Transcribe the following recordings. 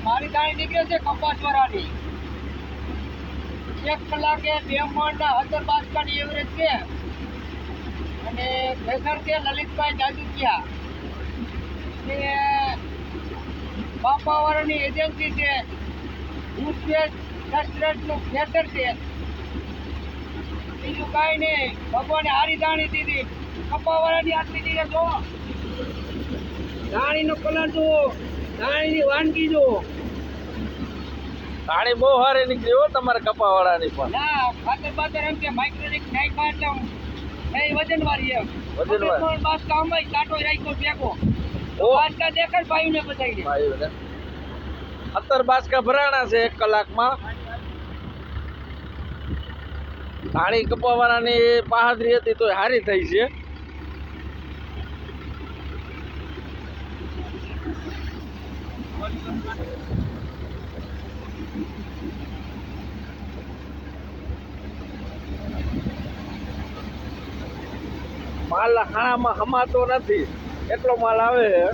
મારી દાણી નીકળે છે કપાસવાળાની 1 કલાકે 2 મણના 17 બાસકાની એવરેજ છે અને ભેસર છે લલિતભાઈ જાજુકિયા એ બાપાવાળાની એજન્સી છે દૂધ રેસ્ટોરન્ટનું ખેતર છે બીજું કાંઈ નહીં ભગવાને હારી દાણી દીધી કપાવાળાની આટલી દીધે જો દાણીનો કલર જુઓ દાણીની વાનગી જુઓ પાણી બહુ સારી નીકળી હો તમારે કપાવાળાની પણ ના ખાતર બાતર એમ કે માઇક્રોનિક નાખ્યા એટલે નહીં વજનવાળી એમ વજનવાળી. બાસકા અમાય કાંટો રાખ્યો ભેગો ઓ. બાસકા દેખાડ ભાઈને બધાઈને ભાઈઓને 17 બાસકા ભરાણા છે 1 કલાકમાં પાણી કપાવાળાની બહાદરી હતી તો સારી થઈ છે માલ ખાણામાં હમાતો નથી એટલો માલ આવે છે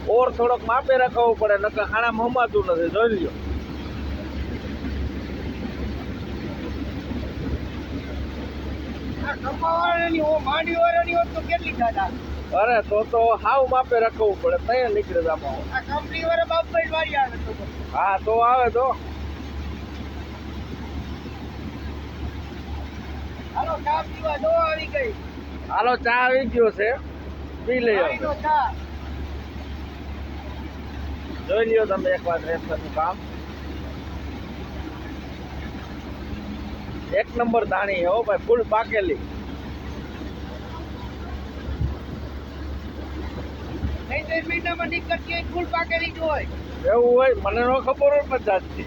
ઓર થોડોક માપે રાખવું પડે નકર ખાણામાં હમાતું નથી જોઈ લ્યો આ કપાવાળાની માંડી વાળાની હોત તો કેટલી દાદા અરે તો હાવ માપે રાખવું પડે ત્યાં નીકળે જામાં આ કંપની વાળા બાપભાઈ વાળી આવે તો હા તો આવે તો હાલો ચા પીવા જો આવી ગઈ હાલો ચા આવી ગયો છે પી લઈ પાણીનો ચા જોઈ લ્યો તમે એકવાર રેસ્ટોરન્ટનું કામ 1 નંબર દાણી હો ભાઈ ફૂલ પાકેલી નહીં તો મહિનામાં નીકળતી હોય ફૂલ પાકેલી જ હોય એવું હોય મને ન ખબર હોય પણ જાતથી